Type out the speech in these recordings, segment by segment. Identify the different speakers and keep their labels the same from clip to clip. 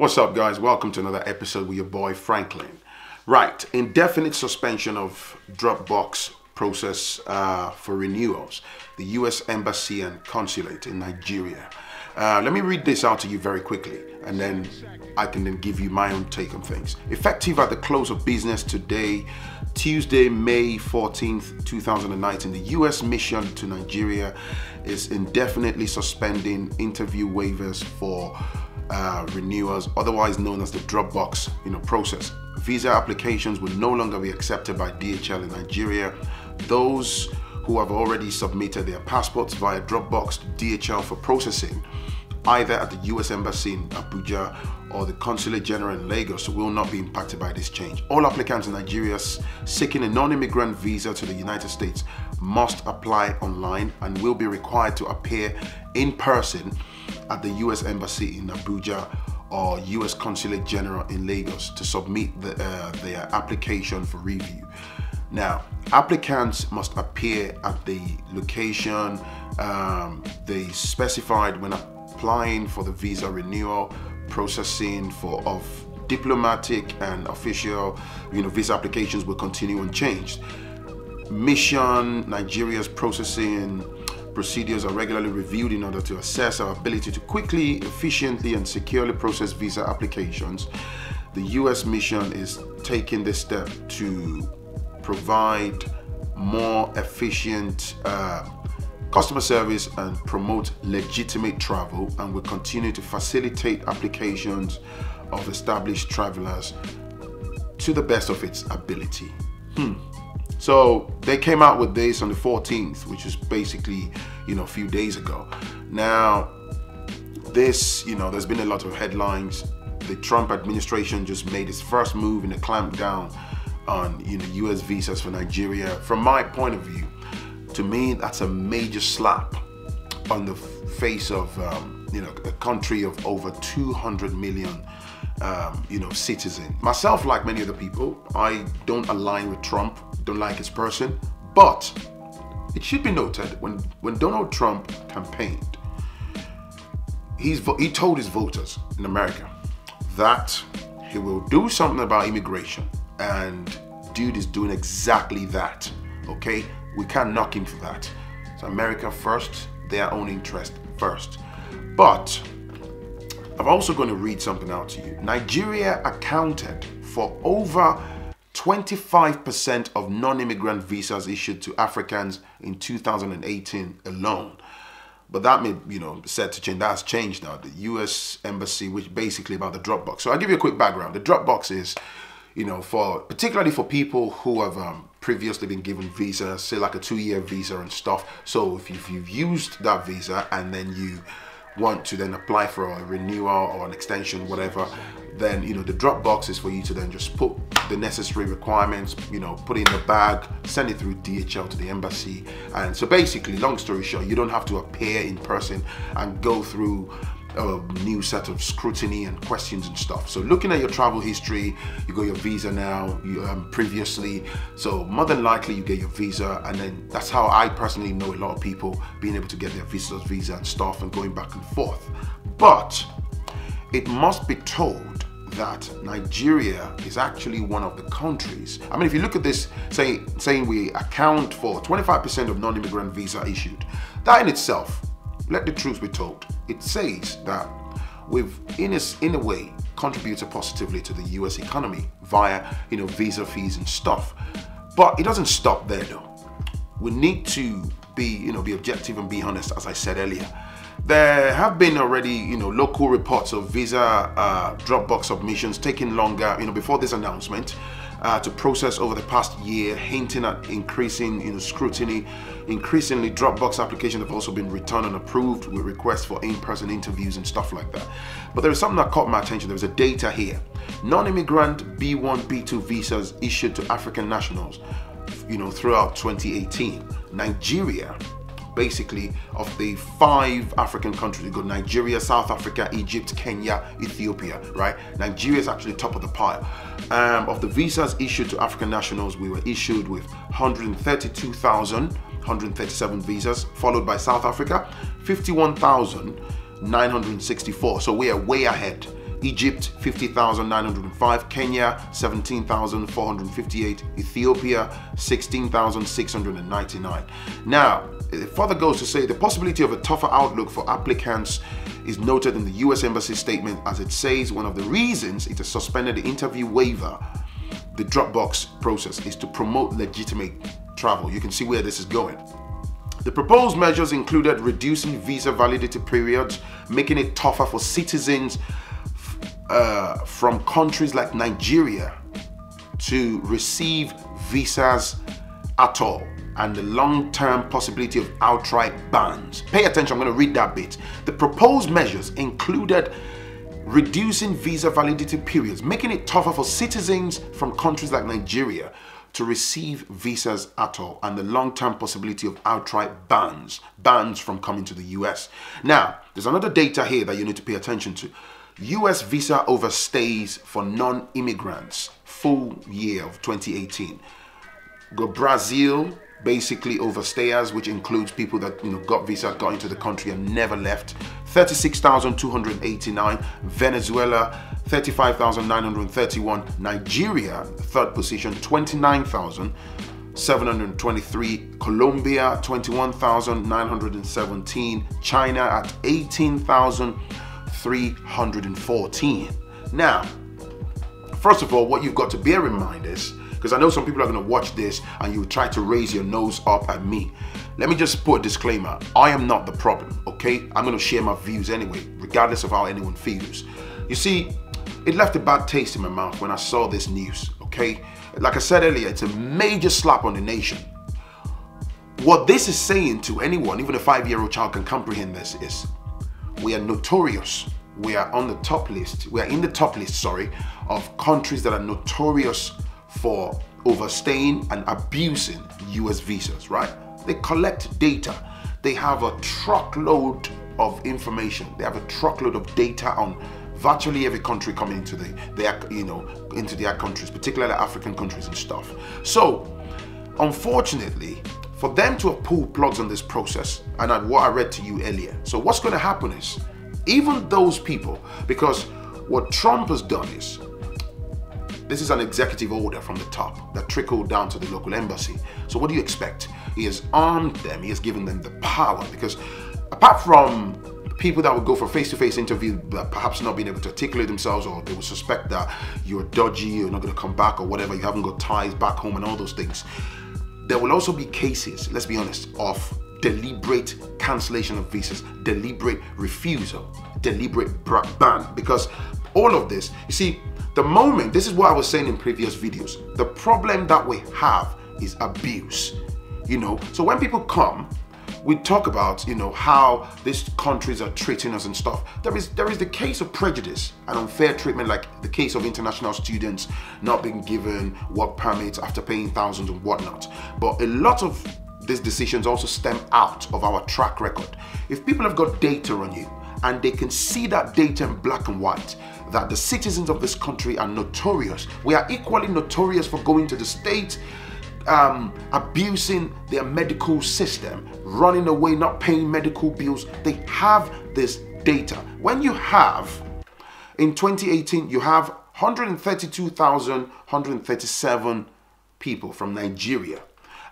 Speaker 1: What's up, guys? Welcome to another episode with your boy Phrankleen. Right, indefinite suspension of Dropbox process for renewals. The U.S. Embassy and Consulate in Nigeria. Let me read this out to you very quickly, and then I can then give you my own take on things. Effective at the close of business today, Tuesday, May 14th, 2019, the U.S. mission to Nigeria is indefinitely suspending interview waivers for renewals, otherwise known as the Dropbox process. Visa applications will no longer be accepted by DHL in Nigeria. Those who have already submitted their passports via Dropbox to DHL for processing, either at the US Embassy in Abuja or the Consulate General in Lagos, will not be impacted by this change. All applicants in Nigeria seeking a non-immigrant visa to the United States must apply online and will be required to appear in person at the US Embassy in Abuja or US Consulate General in Lagos to submit their application for review. Now, applicants must appear at the location they specified when applying for the visa renewal. Processing of diplomatic and official visa applications will continue unchanged. Mission Nigeria's processing procedures are regularly reviewed in order to assess our ability to quickly, efficiently, and securely process visa applications. The U.S. mission is taking this step to provide more efficient customer service and promote legitimate travel, and will continue to facilitate applications of established travelers to the best of its ability. So they came out with this on the 14th, which is basically, a few days ago. Now, this, there's been a lot of headlines. The Trump administration just made its first move in a clampdown on, US visas for Nigeria. From my point of view, to me, that's a major slap on the face of, a country of over 200 million, citizens. Myself, like many other people, I don't align with Trump, don't like his person, but it should be noted when Donald Trump campaigned, he told his voters in America that he will do something about immigration, and dude is doing exactly that, okay? We can't knock him for that. So America first, their own interest first. But I'm also going to read something out to you. Nigeria accounted for over 25% of non-immigrant visas issued to Africans in 2018 alone. But that may, set to change. That's changed now. The US Embassy, which basically about the Dropbox. So I'll give you a quick background. The Dropbox is, particularly for people who have previously been given visas, say like a 2-year visa and stuff. So if you've used that visa and then you want to then apply for a renewal or an extension, whatever, then the Dropbox is for you to then just put the necessary requirements, put it in the bag, send it through DHL to the embassy. And so basically, long story short, you don't have to appear in person and go through a new set of scrutiny and questions and stuff. So looking at your travel history, you got your visa now, previously, so more than likely you get your visa, and then that's how I personally know a lot of people being able to get their visa and stuff and going back and forth. But it must be told that Nigeria is actually one of the countries. I mean, if you look at this, saying we account for 25% of non-immigrant visa issued, that in itself, let the truth be told, it says that we've, in a way, contributed positively to the US economy via, visa fees and stuff. But it doesn't stop there, though. We need to be objective and be honest, as I said earlier. There have been already, local reports of visa Dropbox submissions taking longer, before this announcement, to process over the past year, hinting at increasing, scrutiny. Increasingly, Dropbox applications have also been returned and approved with requests for in-person interviews and stuff like that. But there is something that caught my attention. There's a data here. Non-immigrant B1, B2 visas issued to African nationals, throughout 2018. Nigeria, basically, of the 5 African countries, you got Nigeria, South Africa, Egypt, Kenya, Ethiopia, right? Nigeria is actually top of the pile. Of the visas issued to African nationals, we were issued with 132,137 visas, followed by South Africa, 51,964. So we are way ahead. Egypt 50,905, Kenya 17,458, Ethiopia 16,699. Now, it further goes to say the possibility of a tougher outlook for applicants is noted in the US Embassy statement, as it says one of the reasons it has suspended the interview waiver, the Dropbox process, is to promote legitimate travel. You can see where this is going. The proposed measures included reducing visa validity periods, making it tougher for citizens from countries like Nigeria to receive visas at all, and the long-term possibility of outright bans. Pay attention, I'm going to read that bit. The proposed measures included reducing visa validity periods, making it tougher for citizens from countries like Nigeria to receive visas at all, and the long-term possibility of outright bans from coming to the US. Now, there's another data here that you need to pay attention to. US visa overstays for non-immigrants, full year of 2018. Brazil, basically overstayers, which includes people that got visas, got into the country and never left, 36,289. Venezuela 35,931. Nigeria, third position, 29,723. Colombia 21,917. China at 18,314. Now, first of all, what you've got to bear in mind is, because I know some people are going to watch this and you try to raise your nose up at me. Let me just put a disclaimer. I am not the problem, okay? I'm going to share my views anyway, regardless of how anyone feels. You see, it left a bad taste in my mouth when I saw this news, okay? Like I said earlier, it's a major slap on the nation. What this is saying to anyone, even a 5-year-old child can comprehend this, is we are notorious. We are on the top list. We are in the top list, sorry, of countries that are notorious for overstaying and abusing US visas, right? They collect data. They have a truckload of information. They have a truckload of data on virtually every country coming into into their countries, particularly African countries and stuff. So, unfortunately, for them to have pulled plugs on this process, and what I read to you earlier. So what's going to happen is, even those people, because what Trump has done is, this is an executive order from the top that trickled down to the local embassy. So what do you expect? He has armed them, he has given them the power, because apart from people that would go for face-to-face interview, but perhaps not being able to articulate themselves, or they would suspect that you're dodgy, you're not going to come back or whatever, you haven't got ties back home and all those things. There will also be cases, let's be honest, of deliberate cancellation of visas, deliberate refusal, deliberate ban, because all of this, you see, the moment, this is what I was saying in previous videos, the problem that we have is abuse, so when people come, we talk about, how these countries are treating us and stuff. There is the case of prejudice and unfair treatment, like the case of international students not being given work permits after paying thousands and whatnot. But a lot of these decisions also stem out of our track record. If people have got data on you and they can see that data in black and white, that the citizens of this country are notorious. We are equally notorious for going to the States, abusing their medical system, running away, not paying medical bills. They have this data. When you have, in 2018, you have 132,137 people from Nigeria.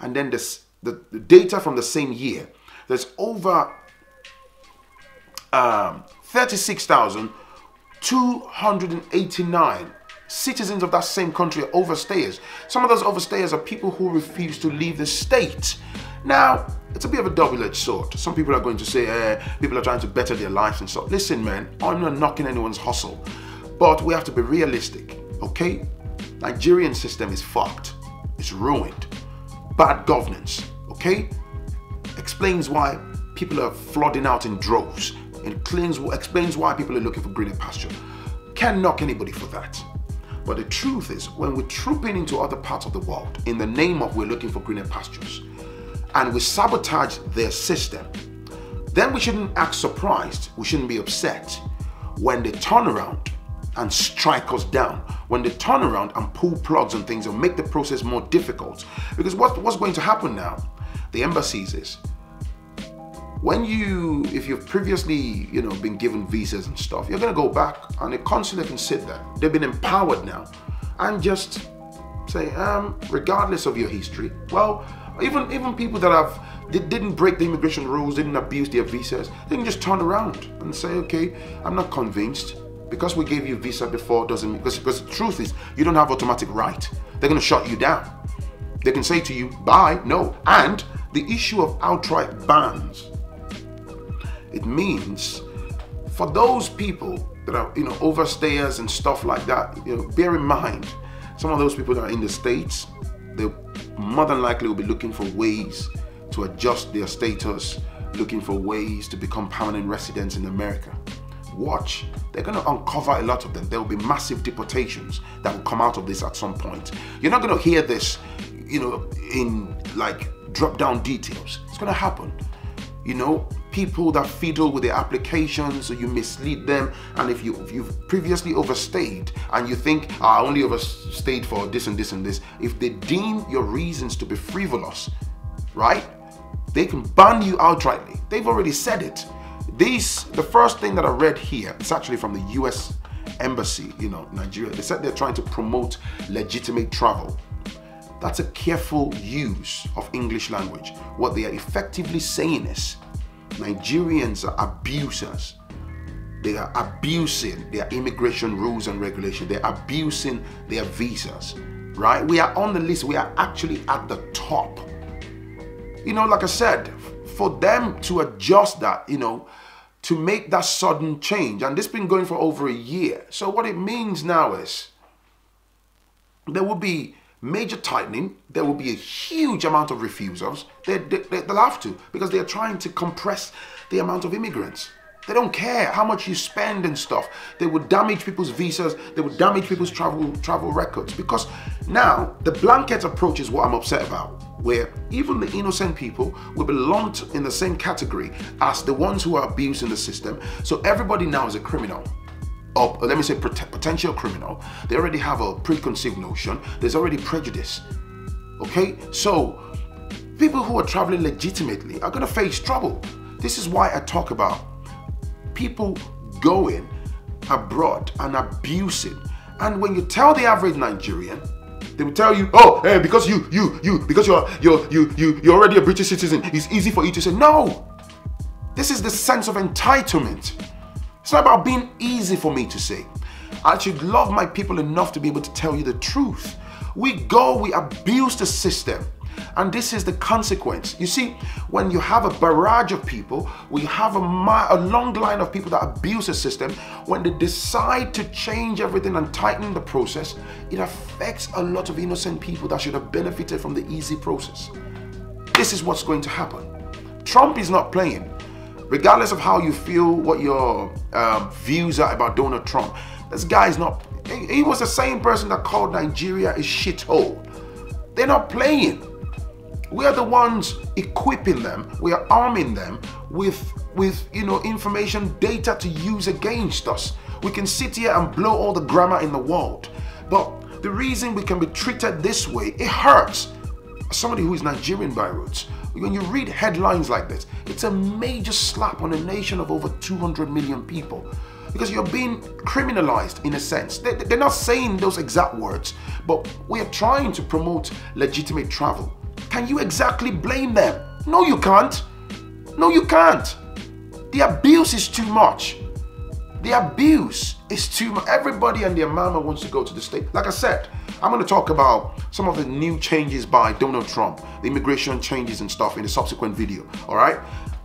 Speaker 1: And then the data from the same year, there's over 36,289 citizens of that same country are overstayers. Some of those overstayers are people who refuse to leave the state. Now, it's a bit of a double-edged sword. Some people are going to say, people are trying to better their lives and stuff. Listen, man, I'm not knocking anyone's hustle, but we have to be realistic, okay? Nigerian system is fucked. It's ruined. Bad governance, okay? Explains why people are flooding out in droves. It explains why people are looking for greener pasture. Can't knock anybody for that. But the truth is, when we're trooping into other parts of the world in the name of we're looking for greener pastures, and we sabotage their system, then we shouldn't act surprised. We shouldn't be upset when they turn around and strike us down, when they turn around and pull plugs on things and make the process more difficult. Because what's going to happen now, the embassies is, if you've previously, been given visas and stuff, you're going to go back and the consulate can sit there. They've been empowered now and just say, regardless of your history, well, even people that didn't break the immigration rules, didn't abuse their visas, they can just turn around and say, okay, I'm not convinced. Because we gave you a visa before doesn't mean, because the truth is you don't have automatic right. They're going to shut you down. They can say to you, bye, no. And the issue of outright bans, it means for those people that are, overstayers and stuff like that, bear in mind, some of those people that are in the States, they more than likely will be looking for ways to adjust their status, looking for ways to become permanent residents in America. Watch, they're going to uncover a lot of them. There will be massive deportations that will come out of this at some point. You're not going to hear this, in like drop down details. It's going to happen. People that fiddle with their applications, or you mislead them, and if you've previously overstayed and you think, I only overstayed for this and this and this, if they deem your reasons to be frivolous, right, they can ban you outrightly. They've already said it. The first thing that I read here is actually from the US Embassy, Nigeria. They said they're trying to promote legitimate travel. That's a careful use of English language. What they are effectively saying is, Nigerians are abusers. They are abusing their immigration rules and regulations. They're abusing their visas, right? We are on the list. We are actually at the top. Like I said, for them to adjust that, to make that sudden change, and this has been going for over a year. So what it means now is there will be major tightening. There will be a huge amount of refusals. They'll have to, because they're trying to compress the amount of immigrants. They don't care how much you spend and stuff. They would damage people's visas. They would damage people's travel records, because now the blanket approach is what I'm upset about, where even the innocent people will be lumped in the same category as the ones who are abusing the system. So everybody now is a criminal. Or let me say potential criminal. They already have a preconceived notion. There's already prejudice. Okay? So people who are traveling legitimately are going to face trouble. This is why I talk about people going abroad and abusing. And when you tell the average Nigerian, they will tell you, oh, hey, because because you're already a British citizen, it's easy for you to say no. This is the sense of entitlement. It's not about being easy for me to say. I should love my people enough to be able to tell you the truth. We abuse the system. And this is the consequence. You see, when you have a barrage of people, we have a long line of people that abuse the system. When they decide to change everything and tighten the process, it affects a lot of innocent people that should have benefited from the easy process. This is what's going to happen. Trump is not playing. Regardless of how you feel, what your views are about Donald Trump, this guy is not. He was the same person that called Nigeria a shithole. They're not playing. We are the ones equipping them. We are arming them with information, data to use against us. We can sit here and blow all the grammar in the world, but the reason we can be treated this way, it hurts. Somebody who is Nigerian by roots, when you read headlines like this, it's a major slap on a nation of over 200 million people, because you're being criminalized in a sense. They're not saying those exact words, but we are trying to promote legitimate travel. Can you exactly blame them? No, you can't. No, you can't. The abuse is too much. The abuse is too much. Everybody and their mama wants to go to the state. Like I said, I'm going to talk about some of the new changes by Donald Trump, the immigration changes and stuff in a subsequent video. All right.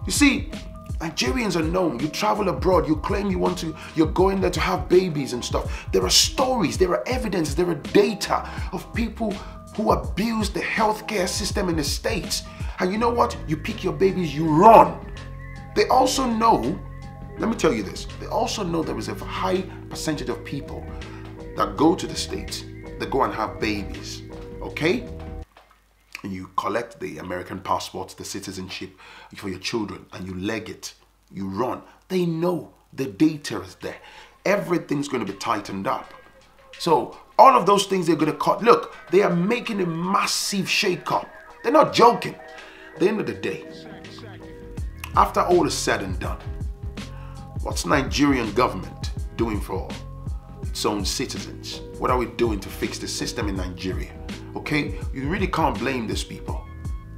Speaker 1: You see, Nigerians are known. You travel abroad, you claim you're going there to have babies and stuff. There are stories, there are evidence, there are data of people who abuse the healthcare system in the States. And you know what? You pick your babies, you run. They also know, let me tell you this, they also know there is a high percentage of people that go to the States, they go and have babies, okay? And you collect the American passports, the citizenship for your children, and you leg it, you run. They know the data is there. Everything's going to be tightened up. So all of those things they're going to cut. Look, they are making a massive shake-up. They're not joking. At the end of the day, After all is said and done, what's Nigerian government doing for its own citizens? What are we doing to fix the system in Nigeria? Okay, you really can't blame these people.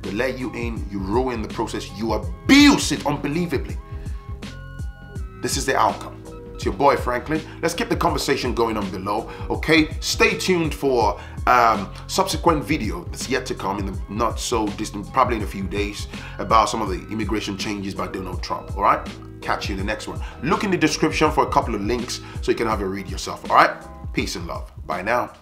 Speaker 1: They let you in, you ruin the process, you abuse it unbelievably. This is the outcome. It's your boy Phrankleen. Let's keep the conversation going on below, okay? Stay tuned for subsequent video that's yet to come in the not so distant, probably in a few days, about some of the immigration changes by Donald Trump, all right? Catch you in the next one. Look in the description for a couple of links so you can have a read yourself, all right? Peace and love. Bye now.